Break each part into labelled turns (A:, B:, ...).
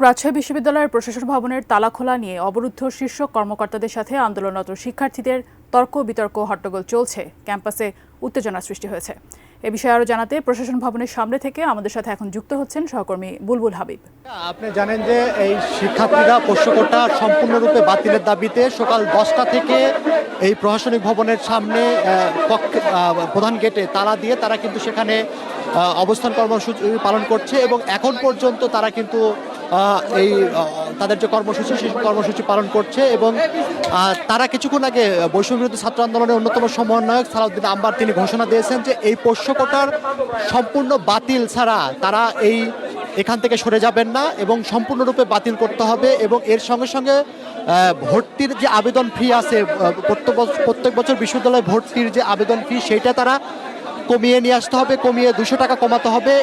A: রাজশাহী বিশ্ববিদ্যালয়ের প্রশাসন ভবনের তালা খোলা নিয়ে অবরুদ্ধ শীর্ষ কর্মকর্তাদের সাথে আন্দোলনরত শিক্ষার্থীদের তর্ক বিতর্ক হট্টগোল চলছে। ক্যাম্পাসে উত্তেজনা সৃষ্টি হয়েছে। এ বিষয়ে আরও জানাতে প্রশাসন ভবনের সামনে থেকে আমাদের সাথে এখন যুক্ত হচ্ছেন সহকর্মী বুলবুল হাবিব।
B: আপনি জানেন যে এই শিক্ষার্থীরা পোষ্যকোটা সম্পূর্ণরূপে বাতিলের দাবিতে সকাল 10টা থেকে এই প্রশাসনিক ভবনের সামনে প্রধান গেটে তালা দিয়ে তারা কিন্তু সেখানে অবস্থান কর্মসূচি পালন করছে এবং এখন পর্যন্ত তারা কিন্তু এই তাদের যে কর্মসূচি সেই কর্মসূচি পালন করছে এবং তারা কিছুক্ষণ আগে বৈষম্যবিরোধী ছাত্র আন্দোলনের অন্যতম সমন্বয়ক সালাউদ্দিন আম্বার তিনি ঘোষণা দিয়েছেন যে এই পোষ্যকোটার সম্পূর্ণ বাতিল ছাড়া তারা এখান থেকে সরে যাবেন না এবং সম্পূর্ণরূপে বাতিল করতে হবে এবং এর সঙ্গে সঙ্গে ভর্তির যে আবেদন ফি আছে প্রত্যেক বছর বিশ্ববিদ্যালয়ে ভর্তির যে আবেদন ফি সেইটা তারা কমিয়ে নিয়ে আসতে হবে, কমিয়ে 200 টাকা কমাতে হবে।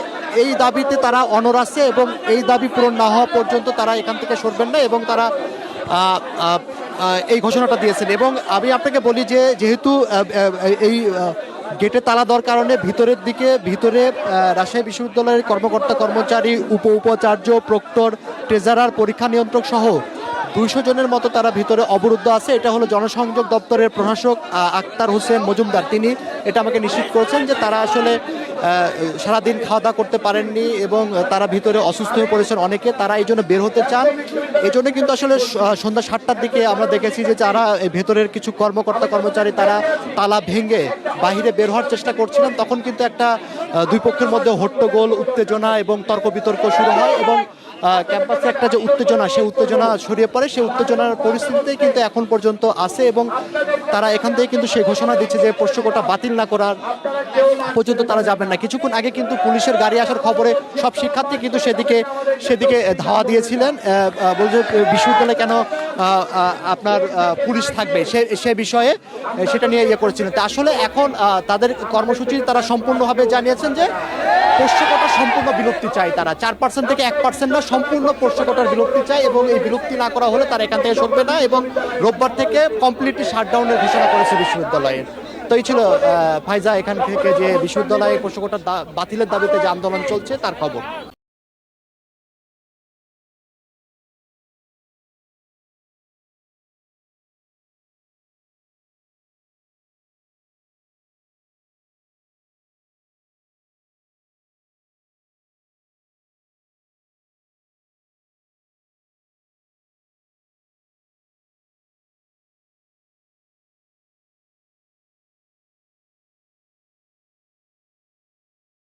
B: এই দাবিতে তারা অনড় আছে এবং এই দাবি পূরণ না হওয়া পর্যন্ত তারা এখান থেকে সরবেন না এবং তারা এই ঘোষণাটা দিয়েছেন। এবং আমি আপনাকে বলি যে যেহেতু এই গেটে তালা দেওয়ার কারণে ভিতরে রাজশাহী বিশ্ববিদ্যালয়ের কর্মকর্তা কর্মচারী উপাচার্য প্রক্টর ট্রেজারার পরীক্ষা নিয়ন্ত্রক সহ 200 জনের মতো তারা ভিতরে অবরুদ্ধ আছে। এটা হলো জনসংযোগ দপ্তরের প্রশাসক আক্তার হোসেন মজুমদার, তিনি এটা আমাকে নিশ্চিত করেছেন যে তারা আসলে সারাদিন খাওয়া দাওয়া করতে পারেননি এবং তারা ভিতরে অসুস্থ হয়ে পড়েছেন অনেকে, তারা এই জন্য বের হতে চান। এই জন্য কিন্তু আসলে সন্ধ্যা 7টার দিকে আমরা দেখেছি যে যারা ভেতরের কিছু কর্মকর্তা কর্মচারী তারা তালা ভেঙে বাহিরে বের হওয়ার চেষ্টা করছিলেন, তখন কিন্তু একটা দুই পক্ষের মধ্যে হট্টগোল উত্তেজনা এবং তর্ক বিতর্ক শুরু হয় এবং ক্যাম্পাসে একটা যে উত্তেজনা সেই উত্তেজনা ছড়িয়ে পড়ে। সেই উত্তেজনার পরিস্থিতিতে কিন্তু এখন পর্যন্ত আছে এবং তারা এখান থেকে কিন্তু সেই ঘোষণা দিচ্ছে যে পোষ্যকোটা বাতিল না করার পর্যন্ত তারা যাবেন না। কিছুক্ষণ আগে কিন্তু পুলিশের গাড়ি আসার খবরে সব শিক্ষার্থী কিন্তু সেদিকে ধাওয়া দিয়েছিলেন, বলছে বিশ্ববিদ্যালয়ে কেন আপনার পুলিশ থাকবে সে বিষয়ে সেটা নিয়ে করেছিলেন। তা আসলে এখন তাদের কর্মসূচি তারা সম্পূর্ণভাবে জানিয়েছেন যে পোষ্যকোটার সম্পূর্ণ বিলুপ্তি চাই। তারা 4% থেকে 1% না, সম্পূর্ণ পোষ্যকোটার বিলুপ্তি চাই এবং এই বিলুপ্তি না করা হলে তারা এখান থেকে সরবে না এবং রোববার থেকে কমপ্লিটলি শাটডাউনের ঘোষণা করেছে বিশ্ববিদ্যালয়ের। তো এই ছিল ফাইজা এখান থেকে যে বিশ্ববিদ্যালয়ে পোষ্যকোটার বাতিলের দাবিতে যে আন্দোলন চলছে তার খবর।